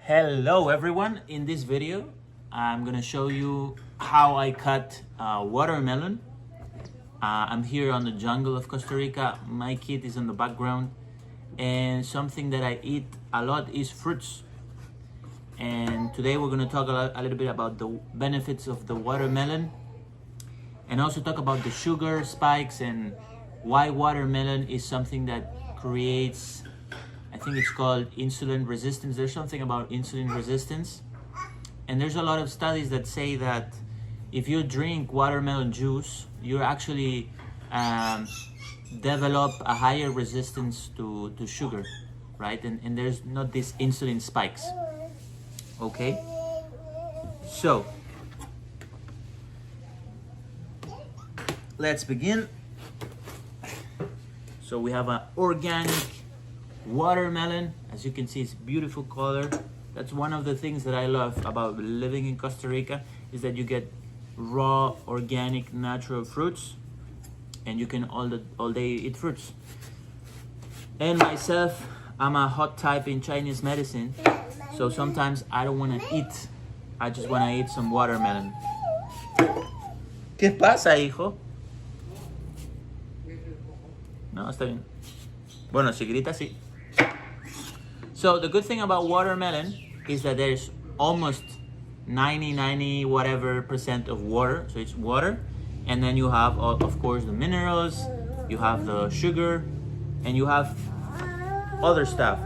Hello everyone, in this video I'm gonna show you how I cut watermelon. I'm here on the jungle of Costa Rica. My kid is in the background, and something that I eat a lot is fruits. And today we're gonna talk a little bit about the benefits of the watermelon, and also talk about the sugar spikes and why watermelon is something that creates, I think it's called insulin resistance. There's something about insulin resistance. And there's a lot of studies that say that if you drink watermelon juice, you actually develop a higher resistance to sugar, right? And there's not these insulin spikes, okay? So, let's begin. So we have an organic watermelon. As you can see, it's beautiful color. That's one of the things that I love about living in Costa Rica, is that you get raw, organic, natural fruits, and you can all day eat fruits. And myself, I'm a hot type in Chinese medicine, so sometimes I don't want to eat. I just want to eat some watermelon. ¿Qué pasa, hijo? No, está bien. Bueno, si grita, sí. So the good thing about watermelon is that there's almost 90 whatever % of water. So it's water, and then you have, of course, the minerals, you have the sugar, and you have other stuff.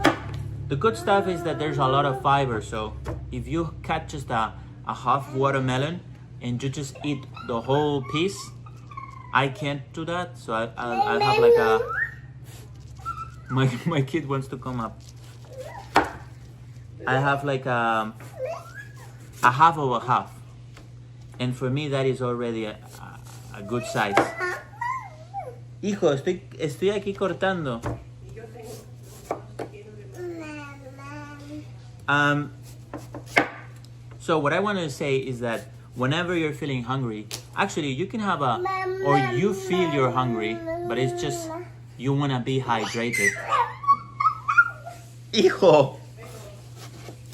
The good stuff is that there's a lot of fiber. So if you cut just a half watermelon and you just eat the whole piece, I can't do that. So I'll have like a, my kid wants to come up. I have like a half of a half, and for me that is already a good size. Hijo, estoy aquí cortando. So what I want to say is that whenever you're feeling hungry, actually you can have or you feel you're hungry, but it's just you want to be hydrated. Hijo.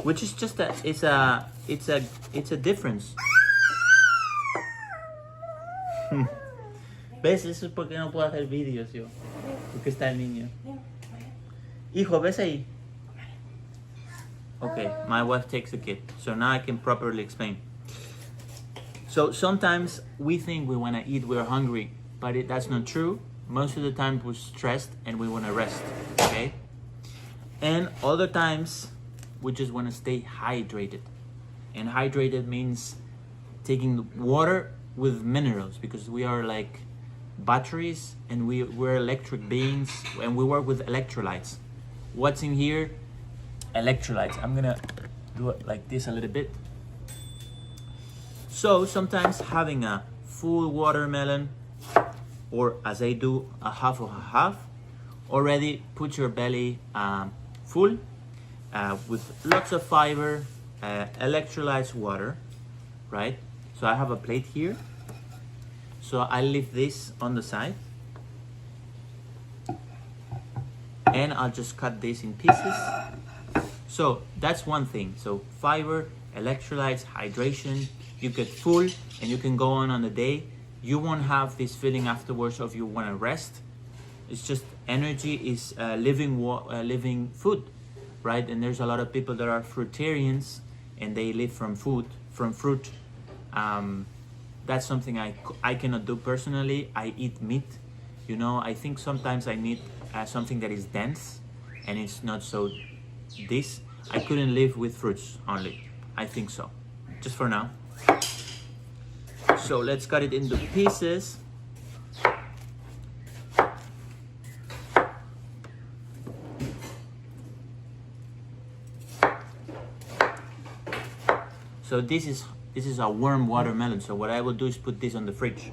Which is just it's a difference. ¿Ves? Eso es porque no puedo hacer vídeos yo. Porque está el niño. Hijo, ¿ves ahí? Okay, my wife takes the kid. So now I can properly explain. So sometimes we think we want to eat, we're hungry, but that's not true. Most of the time we're stressed and we want to rest, okay? And other times we just want to stay hydrated. And hydrated means taking water with minerals, because we are like batteries, and we're electric beings, and we work with electrolytes. What's in here? Electrolytes. I'm gonna do it like this a little bit. So sometimes having a full watermelon, or as I do, a half of a half, already put your belly full, with lots of fiber, electrolytes, water, right? So I have a plate here. So I leave this on the side, and I'll just cut this in pieces. So that's one thing. So fiber, electrolytes, hydration, you get full, and you can go on the day. You won't have this feeling afterwards of you want to rest. It's just energy is living food. Right? And there's a lot of people that are fruitarians, and they live from fruit. That's something I cannot do personally. I eat meat. You know, I think sometimes I need something that is dense, and it's not so this. I couldn't live with fruits only. I think so. Just for now. So let's cut it into pieces. So this is a warm watermelon. So what I will do is put this on the fridge.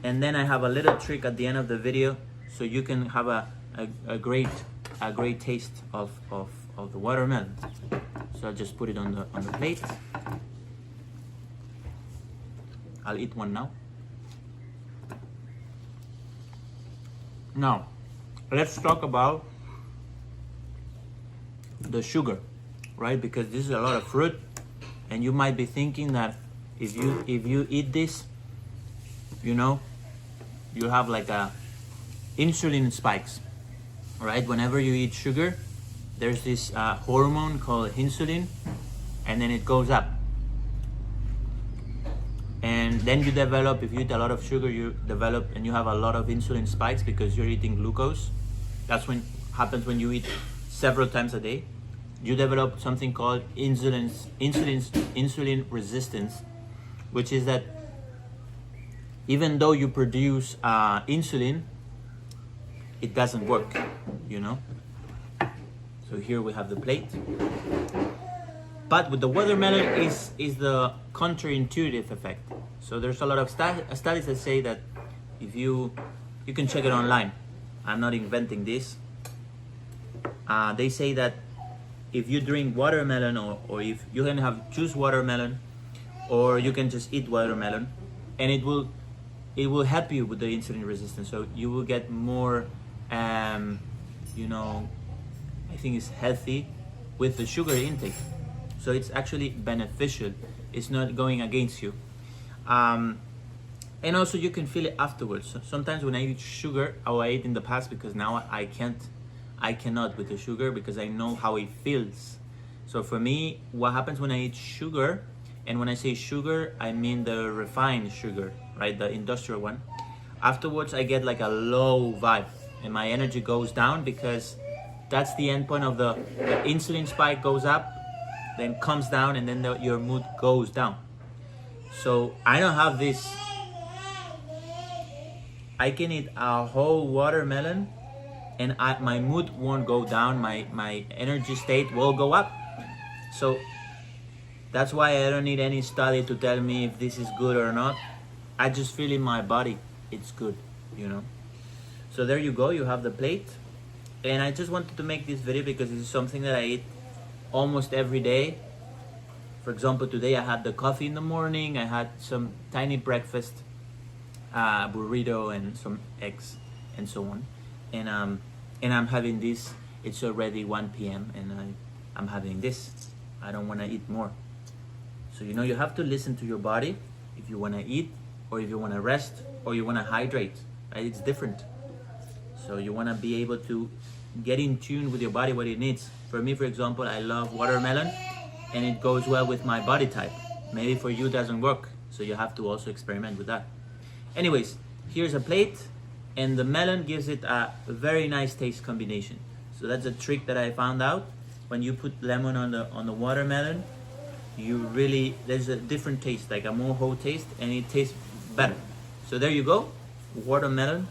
And then I have a little trick at the end of the video, so you can have a great taste of the watermelon. So I'll just put it on the plate. I'll eat one now. Now, let's talk about the sugar, right? Because this is a lot of fruit, and you might be thinking that if you eat this, you know, you have like a insulin spikes, right? Whenever you eat sugar, there's this hormone called insulin, and then it goes up. And then you develop, if you eat a lot of sugar, you develop and you have a lot of insulin spikes because you're eating glucose. That's when happens when you eat several times a day. You develop something called insulin resistance, which is that even though you produce insulin, it doesn't work, you know? So here we have the plate. But with the watermelon is the counterintuitive effect. So there's a lot of studies that say that if you can check it online. I'm not inventing this. They say that if you drink watermelon, or if you can have juice watermelon, or you can just eat watermelon, and it will help you with the insulin resistance. So you will get more, you know, I think it's healthy with the sugar intake. So it's actually beneficial. It's not going against you. And also you can feel it afterwards. So sometimes when I eat sugar, or I ate in the past, because now I cannot with the sugar because I know how it feels. So for me, what happens when I eat sugar, and when I say sugar, I mean the refined sugar, right? The industrial one. Afterwards, I get like a low vibe and my energy goes down, because that's the end point of the insulin spike goes up, then comes down, and then your mood goes down. So I don't have this. I can eat a whole watermelon and my mood won't go down, my energy state will go up. So that's why I don't need any study to tell me if this is good or not. I just feel in my body it's good, you know. So there you go, you have the plate. And I just wanted to make this video because this is something that I eat almost every day. For example, today I had the coffee in the morning, I had some tiny breakfast, burrito and some eggs and so on. And I'm having this. It's already 1 p.m. and I'm having this. I don't want to eat more. So you know, you have to listen to your body if you want to eat, or if you want to rest, or you want to hydrate, right? It's different. So you want to be able to get in tune with your body, what it needs. For me, for example, I love watermelon and it goes well with my body type. Maybe for you it doesn't work, so you have to also experiment with that. Anyways, here's a plate, and the melon gives it a very nice taste combination. So that's a trick that I found out. When you put lemon on the watermelon, there's a different taste, like a more whole taste, and it tastes better. So there you go, watermelon.